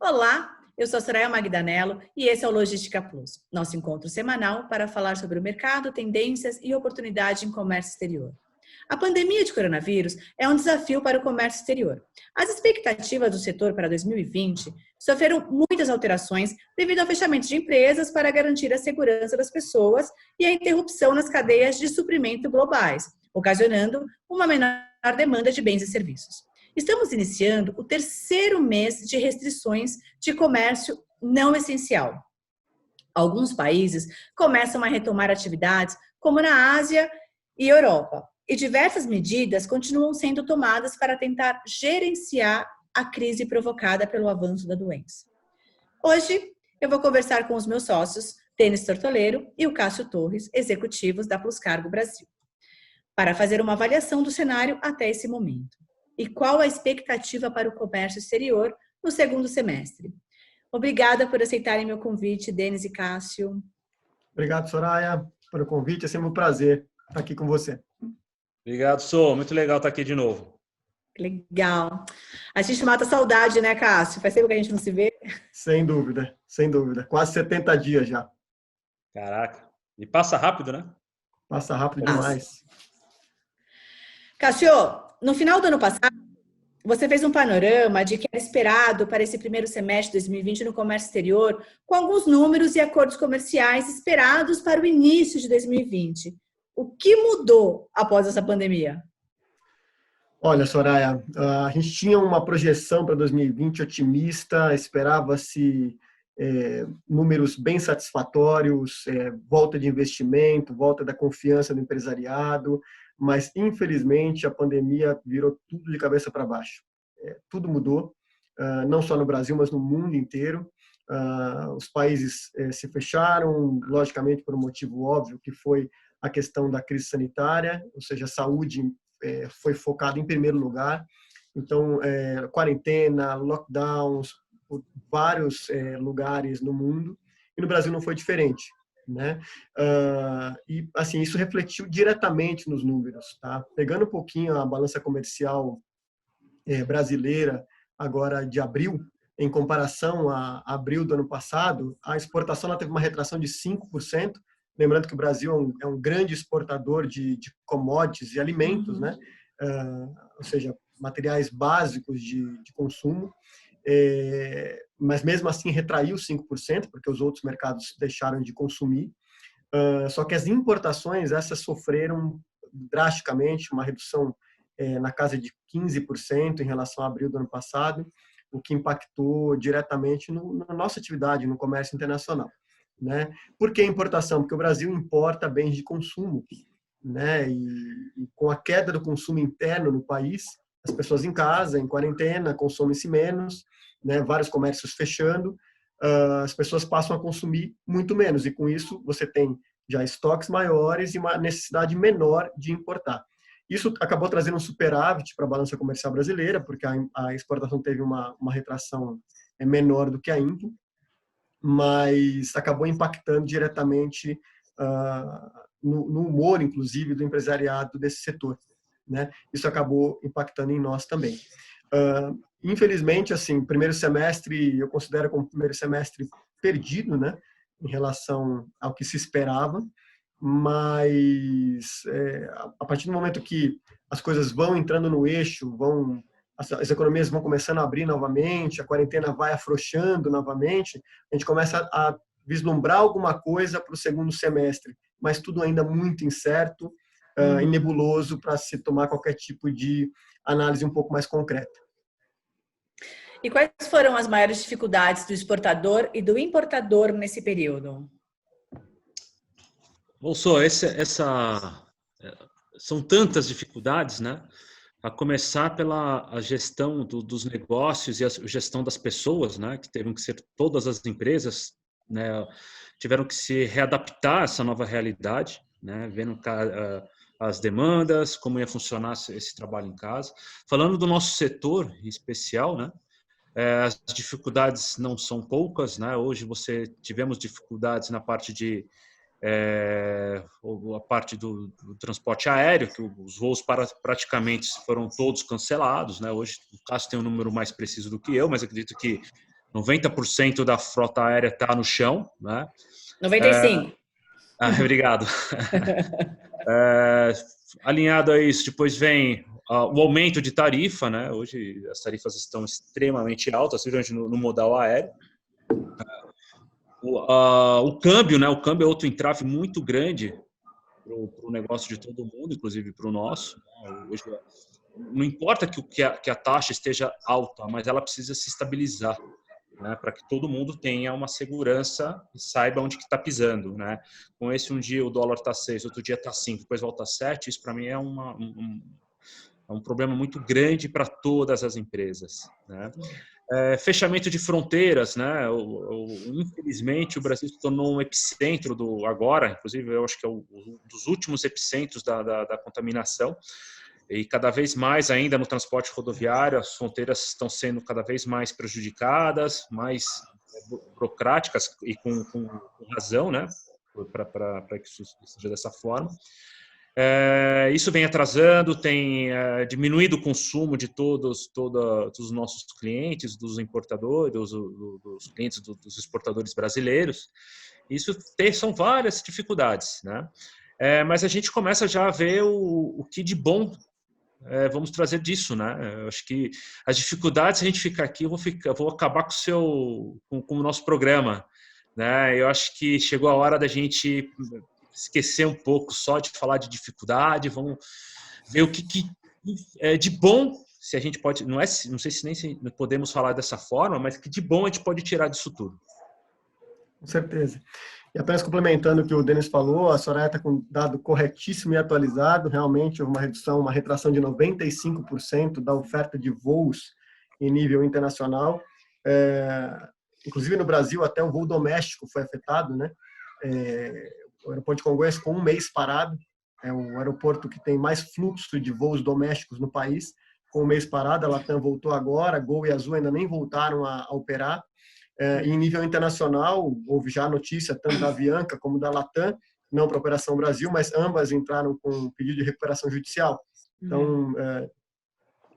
Olá, eu sou a Soraya Magdanello e esse é o Logística Plus, nosso encontro semanal para falar sobre o mercado, tendências e oportunidade em comércio exterior. A pandemia de coronavírus é um desafio para o comércio exterior. As expectativas do setor para 2020 sofreram muitas alterações devido ao fechamento de empresas para garantir a segurança das pessoas e a interrupção nas cadeias de suprimento globais, ocasionando uma menor demanda de bens e serviços. Estamos iniciando o terceiro mês de restrições de comércio não essencial. Alguns países começam a retomar atividades, como na Ásia e Europa, e diversas medidas continuam sendo tomadas para tentar gerenciar a crise provocada pelo avanço da doença. Hoje, eu vou conversar com os meus sócios, Denis Tortoleiro e o Cássio Torres, executivos da Plus Cargo Brasil, para fazer uma avaliação do cenário até esse momento. E qual a expectativa para o comércio exterior no segundo semestre? Obrigada por aceitarem meu convite, Denis e Cássio. Obrigado, Soraya, pelo convite. É sempre um prazer estar aqui com você. Obrigado, Sou. Muito legal estar aqui de novo. Legal. A gente mata a saudade, né, Cássio? Faz tempo que a gente não se vê. Sem dúvida, sem dúvida. Quase 70 dias já. Caraca. E passa rápido, né? Passa rápido demais. Cássio, no final do ano passado, você fez um panorama de que era esperado para esse primeiro semestre de 2020 no comércio exterior, com alguns números e acordos comerciais esperados para o início de 2020. O que mudou após essa pandemia? Olha, Soraya, a gente tinha uma projeção para 2020 otimista, esperava-se números bem satisfatórios, volta de investimento, volta da confiança do empresariado, mas, infelizmente, a pandemia virou tudo de cabeça para baixo. Tudo mudou, não só no Brasil, mas no mundo inteiro. Os países se fecharam, logicamente, por um motivo óbvio, que foi a questão da crise sanitária, ou seja, a saúde foi focada em primeiro lugar. Então, quarentena, lockdowns, por vários lugares no mundo, e no Brasil não foi diferente, né? E assim, isso refletiu diretamente nos números, tá? Pegando um pouquinho a balança comercial brasileira agora de abril, em comparação a abril do ano passado, a exportação ela teve uma retração de 5%, lembrando que o Brasil é um grande exportador de commodities e alimentos, né? Ou seja, materiais básicos de consumo, mas mesmo assim retraiu 5%, porque os outros mercados deixaram de consumir. Só que as importações, essas sofreram drasticamente, uma redução na casa de 15% em relação a abril do ano passado, o que impactou diretamente na nossa atividade, no comércio internacional, né? Por que importação? Porque o Brasil importa bens de consumo, né? E com a queda do consumo interno no país, as pessoas em casa, em quarentena, consomem-se menos, né? Vários comércios fechando, as pessoas passam a consumir muito menos, e com isso você tem já estoques maiores e uma necessidade menor de importar. Isso acabou trazendo um superávit para a balança comercial brasileira, porque a exportação teve uma retração menor do que a INPO, mas acabou impactando diretamente no humor, inclusive, do empresariado desse setor, né? Isso acabou impactando em nós também. Infelizmente, assim, primeiro semestre, eu considero como primeiro semestre perdido, né, em relação ao que se esperava, mas a partir do momento que as coisas vão entrando no eixo, as economias vão começando a abrir novamente, a quarentena vai afrouxando novamente, a gente começa a vislumbrar alguma coisa para o segundo semestre, mas tudo ainda muito incerto e nebuloso para se tomar qualquer tipo de análise um pouco mais concreta. E quais foram as maiores dificuldades do exportador e do importador nesse período? Bolso, são tantas dificuldades, né? A começar pela gestão dos negócios e a gestão das pessoas, né? Que tiveram que ser todas as empresas, né? Tiveram que se readaptar a essa nova realidade, né? Vendo as demandas, como ia funcionar esse trabalho em casa. Falando do nosso setor em especial, né? As dificuldades não são poucas, né? Hoje tivemos dificuldades na parte a parte do transporte aéreo, que os voos praticamente foram todos cancelados, né? Hoje o Cássio tem um número mais preciso do que eu, mas acredito que 90% da frota aérea está no chão, né? 95. Obrigado. Alinhado a isso, depois vem o aumento de tarifa, né? Hoje as tarifas estão extremamente altas, principalmente no modal aéreo. O câmbio, né? O câmbio é outro entrave muito grande para o negócio de todo mundo, inclusive para o nosso. Hoje, não importa que a taxa esteja alta, mas ela precisa se estabilizar, né, para que todo mundo tenha uma segurança e saiba onde que está pisando, né? Com esse, um dia o dólar está 6, outro dia está 5, depois volta a 7, isso para mim é um problema muito grande para todas as empresas, né? Fechamento de fronteiras, né? Infelizmente o Brasil se tornou um epicentro agora, inclusive eu acho que é um dos últimos epicentros da contaminação. E cada vez mais ainda no transporte rodoviário, as fronteiras estão sendo cada vez mais prejudicadas, mais burocráticas e com razão, né, para que isso seja dessa forma. Isso vem atrasando, tem diminuído o consumo de todos os nossos clientes, dos importadores, dos clientes dos exportadores brasileiros. Isso são várias dificuldades, né? Mas a gente começa já a ver o que de bom vamos trazer disso, né? Eu acho que as dificuldades, se a gente ficar aqui, eu vou acabar com o nosso programa, né? Eu acho que chegou a hora da gente esquecer um pouco só de falar de dificuldade, vamos ver o que é de bom, se a gente pode, não sei se nem se podemos falar dessa forma, mas que de bom a gente pode tirar disso tudo. Com certeza. E apenas complementando o que o Denis falou, a Soraya está com dado corretíssimo e atualizado, realmente houve uma retração de 95% da oferta de voos em nível internacional. Inclusive no Brasil, até o voo doméstico foi afetado, né? O aeroporto de Congonhas com um mês parado, é o aeroporto que tem mais fluxo de voos domésticos no país, com um mês parado, a Latam voltou agora, a Gol e a Azul ainda nem voltaram a operar. Em nível internacional, houve já a notícia tanto da Avianca como da Latam, não para a Operação Brasil, mas ambas entraram com pedido de recuperação judicial. Então,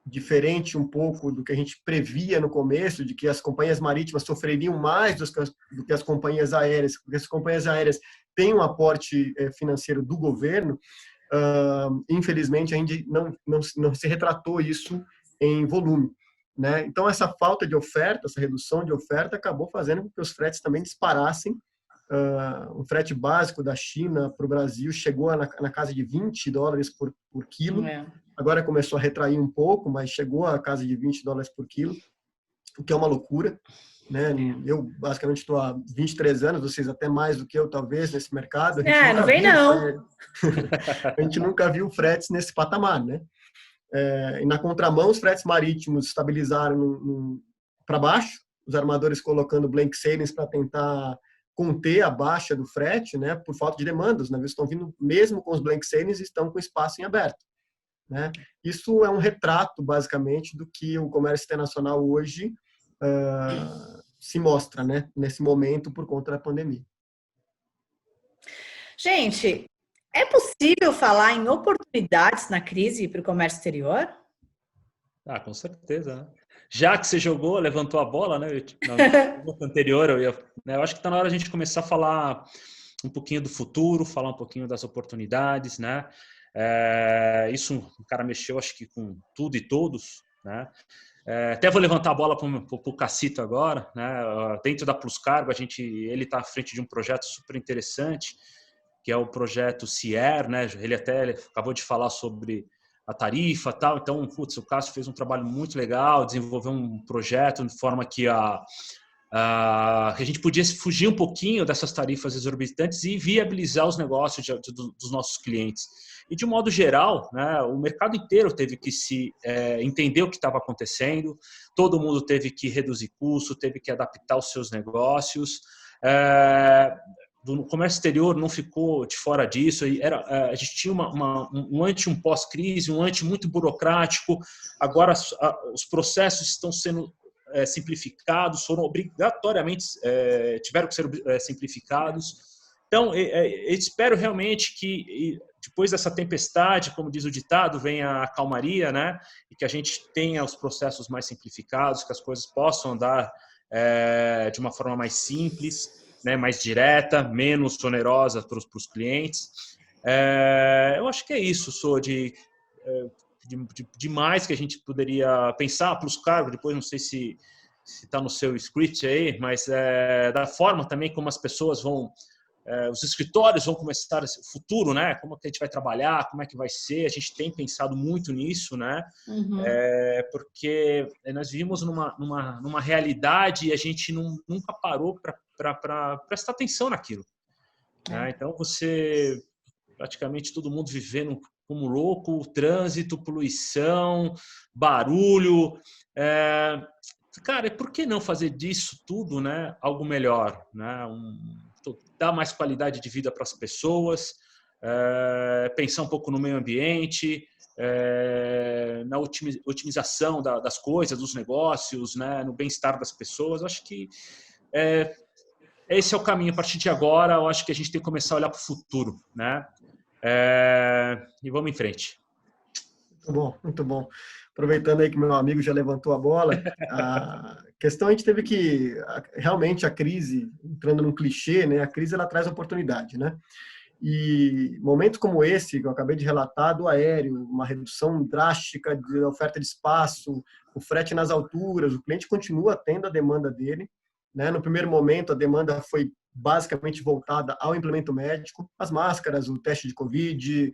diferente um pouco do que a gente previa no começo, de que as companhias marítimas sofreriam mais do que as companhias aéreas, porque as companhias aéreas têm um aporte financeiro do governo, infelizmente ainda não se retratou isso em volume, né? Então, essa falta de oferta, essa redução de oferta acabou fazendo com que os fretes também disparassem. O frete básico da China para o Brasil chegou na casa de $20 por quilo. Agora começou a retrair um pouco, mas chegou a casa de $20 por quilo, o que é uma loucura, né? Eu, basicamente, estou há 23 anos, vocês até mais do que eu, talvez, nesse mercado. Não vem não. A gente nunca viu fretes nesse patamar, né? E na contramão, os fretes marítimos estabilizaram para baixo, os armadores colocando blank sailings para tentar conter a baixa do frete, né, por falta de demanda. Os navios estão vindo, mesmo com os blank sailings, estão com espaço em aberto, né? Isso é um retrato, basicamente, do que o comércio internacional hoje se mostra, né, nesse momento por conta da pandemia. Gente, é possível falar em oportunidades na crise para o comércio exterior? Com certeza, né? Já que você levantou a bola, né? No anterior, eu acho que está na hora a gente começar a falar um pouquinho do futuro, falar um pouquinho das oportunidades, né? Isso o cara mexeu, acho que com tudo e todos, né? Até vou levantar a bola para o Cacito agora, né? Dentro da Plus Cargo, ele está à frente de um projeto super interessante, que é o projeto CIER, né? Ele acabou de falar sobre a tarifa e tal, então, o Cássio fez um trabalho muito legal, desenvolveu um projeto de forma que a gente podia fugir um pouquinho dessas tarifas exorbitantes e viabilizar os negócios dos nossos clientes. E, de um modo geral, né, o mercado inteiro teve que entender o que estava acontecendo, todo mundo teve que reduzir custo, teve que adaptar os seus negócios. Do comércio exterior não ficou de fora disso. A gente tinha um ante um pós-crise, um ante muito burocrático. Agora os processos estão sendo simplificados, foram obrigatoriamente, tiveram que ser simplificados. Então, eu espero realmente que depois dessa tempestade, como diz o ditado, venha a calmaria, né? E que a gente tenha os processos mais simplificados, que as coisas possam andar de uma forma mais simples, né, mais direta, menos onerosa para os clientes. Eu acho que é isso, de mais que a gente poderia pensar para os cargos. Depois não sei se está no seu script aí, mas da forma também como as pessoas vão, os escritórios vão começar, o futuro, né? Como que a gente vai trabalhar, como é que vai ser, a gente tem pensado muito nisso, né? Uhum. Porque nós vivemos numa realidade e a gente nunca parou para prestar atenção naquilo. Né? Então, praticamente todo mundo vivendo como louco, trânsito, poluição, barulho. Cara, por que não fazer disso tudo, né, algo melhor? Né? Dar mais qualidade de vida para as pessoas, pensar um pouco no meio ambiente, na otimização das coisas, dos negócios, né, no bem-estar das pessoas. Eu acho que esse é o caminho. A partir de agora, eu acho que a gente tem que começar a olhar para o futuro, né? E vamos em frente. Muito bom, muito bom. Aproveitando aí que meu amigo já levantou a bola, a questão a gente teve que, realmente a crise, entrando num clichê, né, a crise ela traz oportunidade, né? E momentos como esse que eu acabei de relatar do aéreo, uma redução drástica de oferta de espaço, o frete nas alturas, o cliente continua tendo a demanda dele, né? No primeiro momento a demanda foi basicamente voltada ao implemento médico, as máscaras, o teste de Covid,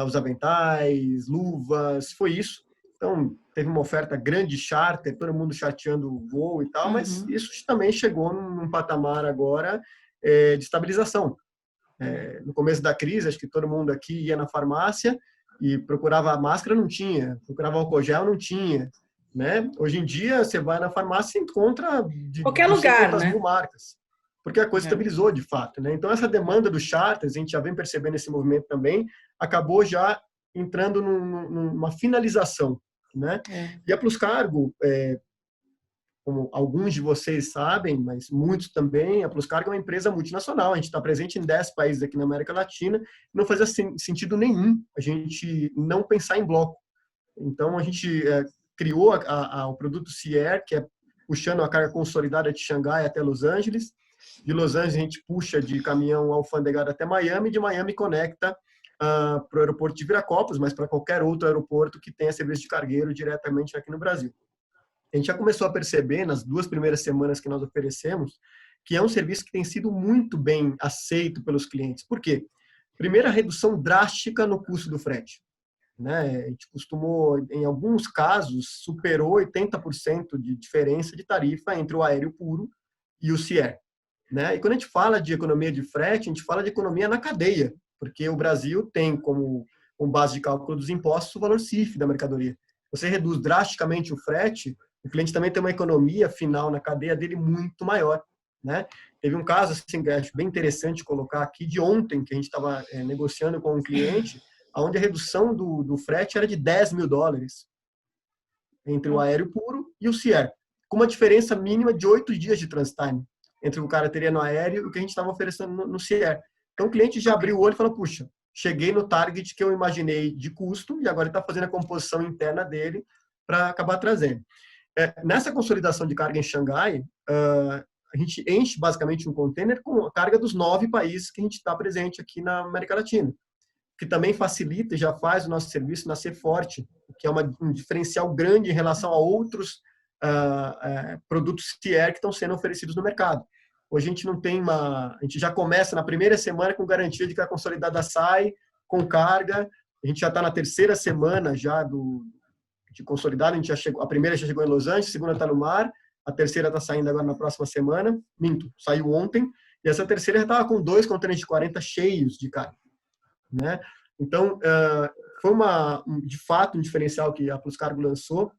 os aventais, luvas, foi isso. Então, teve uma oferta grande de charter, todo mundo charteando o voo e tal, mas isso também chegou num patamar agora de estabilização. No começo da crise, acho que todo mundo aqui ia na farmácia e procurava a máscara, não tinha, procurava álcool gel, não tinha. Né? Hoje em dia, você vai na farmácia e encontra Qualquer não sei lugar, quantas né? mil marcas, porque a coisa estabilizou de fato. Né? Então, essa demanda dos charters, a gente já vem percebendo esse movimento também, acabou já entrando numa finalização. Né? E a Plus Cargo, como alguns de vocês sabem, mas muitos também, a Plus Cargo é uma empresa multinacional. A gente está presente em 10 países aqui na América Latina. Não fazia sentido nenhum a gente não pensar em bloco. Então, a gente criou o produto Cier, que é puxando a carga consolidada de Xangai até Los Angeles. De Los Angeles, a gente puxa de caminhão alfandegado até Miami. De Miami, conecta para o aeroporto de Viracopos, mas para qualquer outro aeroporto que tenha serviço de cargueiro diretamente aqui no Brasil. A gente já começou a perceber, nas 2 primeiras semanas que nós oferecemos, que é um serviço que tem sido muito bem aceito pelos clientes. Por quê? Primeiro, a redução drástica no custo do frete. Né? A gente costumou, em alguns casos, superou 80% de diferença de tarifa entre o aéreo puro e o CIER. Né? E quando a gente fala de economia de frete, a gente fala de economia na cadeia, porque o Brasil tem como base de cálculo dos impostos o valor CIF da mercadoria. Você reduz drasticamente o frete, o cliente também tem uma economia final na cadeia dele muito maior. Né? Teve um caso assim, que eu acho bem interessante colocar aqui, de ontem, que a gente estava negociando com um cliente, onde a redução do frete era de $10.000 entre o aéreo puro e o CIER, com uma diferença mínima de 8 dias de transit time entre o cara teria no aéreo e o que a gente estava oferecendo no CIER. Então o cliente já abriu o olho e falou, puxa, cheguei no target que eu imaginei de custo e agora ele está fazendo a composição interna dele para acabar trazendo. Nessa consolidação de carga em Xangai, a gente enche basicamente um container com a carga dos 9 países que a gente está presente aqui na América Latina, que também facilita e já faz o nosso serviço nascer forte, que é um diferencial grande em relação a outros produtos CIER que estão sendo oferecidos no mercado. Hoje a gente não tem a gente já começa na primeira semana com garantia de que a consolidada sai com carga, a gente já está na terceira semana já de consolidado, a gente já chegou, a primeira já chegou em Los Angeles, a segunda está no mar, a terceira está saindo agora na próxima semana, saiu ontem, e essa terceira já estava com 2 contêineres de 40 cheios de carga. Né? Então, foi de fato um diferencial que a Plus Cargo lançou.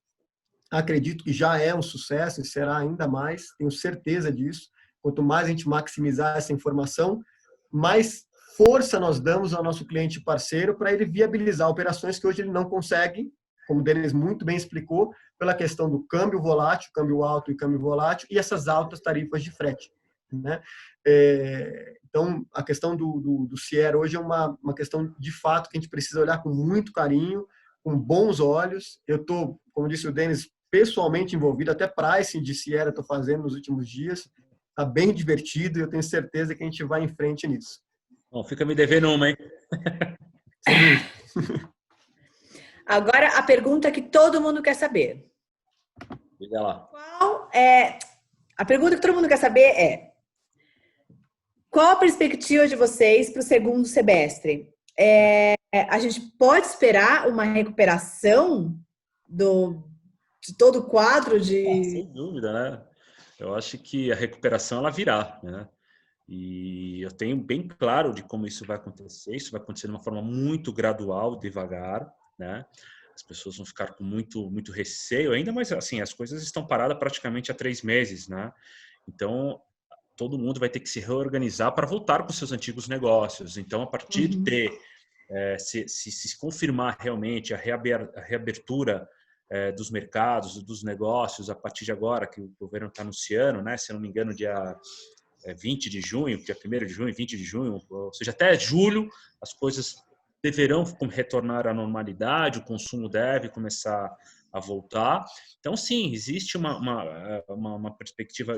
Acredito que já é um sucesso e será ainda mais, tenho certeza disso. Quanto mais a gente maximizar essa informação, mais força nós damos ao nosso cliente parceiro para ele viabilizar operações que hoje ele não consegue, como o Denis muito bem explicou, pela questão do câmbio volátil, câmbio alto e câmbio volátil, e essas altas tarifas de frete. Né? Então, a questão do CIER hoje é uma questão, de fato, que a gente precisa olhar com muito carinho, com bons olhos. Eu estou, como disse o Denis, pessoalmente envolvido, até pricing de Sierra estou fazendo nos últimos dias. Está bem divertido e eu tenho certeza que a gente vai em frente nisso. Bom, fica me devendo uma, hein? Sem dúvida. Agora, a pergunta que todo mundo quer saber. Diga lá. Qual é... A pergunta que todo mundo quer saber é: qual a perspectiva de vocês para o segundo semestre? A gente pode esperar uma recuperação de todo o quadro Sem dúvida, né? Eu acho que a recuperação ela virá, né? E eu tenho bem claro de como isso vai acontecer. Isso vai acontecer de uma forma muito gradual, devagar, né? As pessoas vão ficar com muito receio ainda, mas assim, as coisas estão paradas praticamente há 3 meses, né? Então, todo mundo vai ter que se reorganizar para voltar para os seus antigos negócios. Então, a partir de se confirmar realmente a reabertura dos mercados, dos negócios, a partir de agora, que o governo está anunciando, né? Se eu não me engano, dia 20 de junho, dia 1º de junho, 20 de junho, ou seja, até julho, as coisas deverão retornar à normalidade, o consumo deve começar a voltar. Então, sim, existe uma perspectiva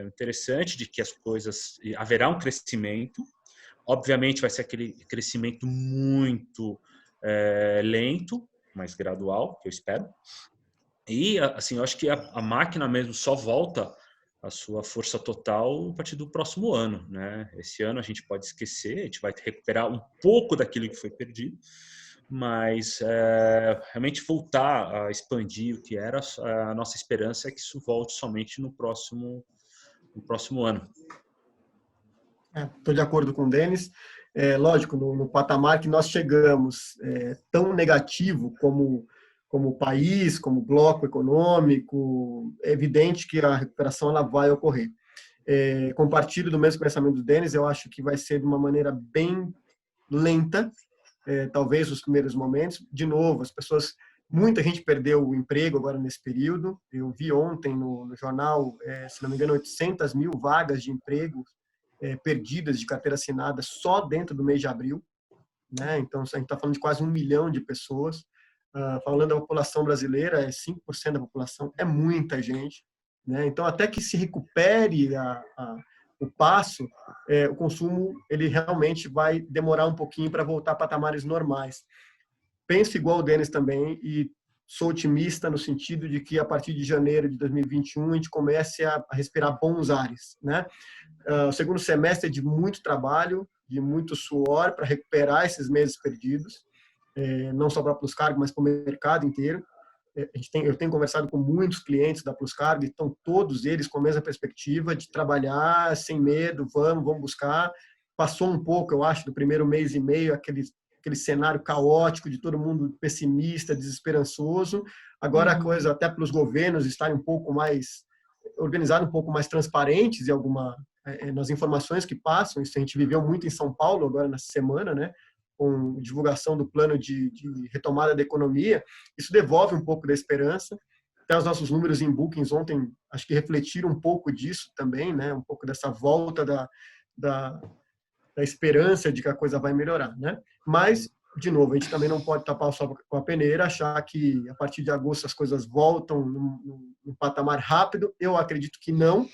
interessante de que as coisas... Haverá um crescimento. Obviamente, vai ser aquele crescimento muito lento, mas gradual, que eu espero. E, assim, eu acho que a máquina mesmo só volta a sua força total a partir do próximo ano, né? Esse ano a gente pode esquecer, a gente vai recuperar um pouco daquilo que foi perdido, mas realmente voltar a expandir o que era, a nossa esperança é que isso volte somente no próximo ano. Estou de acordo com o Denis. Lógico, no patamar que nós chegamos, tão negativo como país, como bloco econômico, é evidente que a recuperação ela vai ocorrer. Compartilho do mesmo pensamento do Denis, eu acho que vai ser de uma maneira bem lenta, talvez nos primeiros momentos. De novo, muita gente perdeu o emprego agora nesse período. Eu vi ontem no jornal, se não me engano, 800 mil vagas de emprego perdidas de carteira assinada só dentro do mês de abril, né? Então, a gente está falando de quase 1 milhão de pessoas. Falando da população brasileira, 5% da população, é muita gente, né? Então, até que se recupere o passo, o consumo ele realmente vai demorar um pouquinho para voltar a patamares normais. Penso igual o Denis também e sou otimista no sentido de que a partir de janeiro de 2021 a gente comece a respirar bons ares, né? O segundo semestre é de muito trabalho, de muito suor para recuperar esses meses perdidos, não só para a Pluscargo, mas para o mercado inteiro. Eu tenho conversado com muitos clientes da Pluscargo e estão todos eles com a mesma perspectiva de trabalhar sem medo, vamos buscar. Passou um pouco, eu acho, do primeiro mês e meio, aquele cenário caótico de todo mundo pessimista, desesperançoso. Agora a coisa, até para os governos estarem um pouco mais organizados, um pouco mais transparentes nas informações que passam. Isso a gente viveu muito em São Paulo agora nessa semana, né? Com divulgação do plano de retomada da economia. Isso devolve um pouco da esperança. Até os nossos números em bookings ontem, acho que refletiram um pouco disso também, né? Um pouco dessa volta da esperança de que a coisa vai melhorar, né? Mas, de novo, a gente também não pode tapar o sol com a peneira, achar que a partir de agosto as coisas voltam num patamar rápido. Eu acredito que não,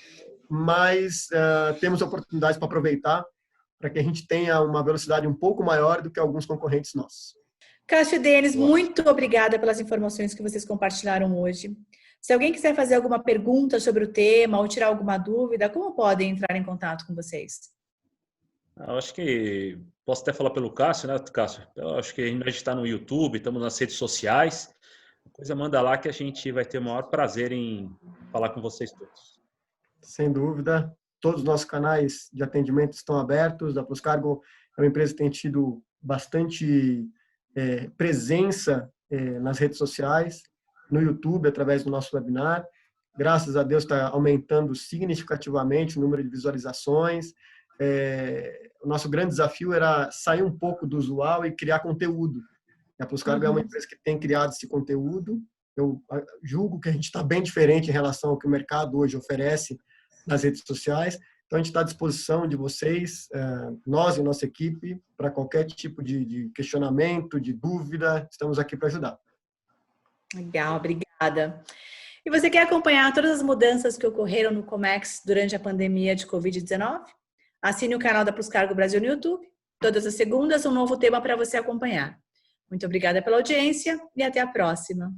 mas temos oportunidades para aproveitar para que a gente tenha uma velocidade um pouco maior do que alguns concorrentes nossos. Cássio e Denis, muito obrigada pelas informações que vocês compartilharam hoje. Se alguém quiser fazer alguma pergunta sobre o tema ou tirar alguma dúvida, como podem entrar em contato com vocês? Eu acho que posso até falar pelo Cássio, né, Cássio? Eu acho que a gente está no YouTube, estamos nas redes sociais. A coisa manda lá que a gente vai ter o maior prazer em falar com vocês todos. Sem dúvida. Todos os nossos canais de atendimento estão abertos. A Pluscargo é uma empresa que tem tido bastante presença nas redes sociais, no YouTube, através do nosso webinar. Graças a Deus está aumentando significativamente o número de visualizações. O nosso grande desafio era sair um pouco do usual e criar conteúdo. A Pluscargo é uma empresa que tem criado esse conteúdo. Eu julgo que a gente está bem diferente em relação ao que o mercado hoje oferece nas redes sociais. Então, a gente está à disposição de vocês, nós e nossa equipe, para qualquer tipo de questionamento, de dúvida. Estamos aqui para ajudar. Legal, obrigada. E você quer acompanhar todas as mudanças que ocorreram no Comex durante a pandemia de Covid-19? Assine o canal da Pluscargo Brasil no YouTube. Todas as segundas, um novo tema para você acompanhar. Muito obrigada pela audiência e até a próxima.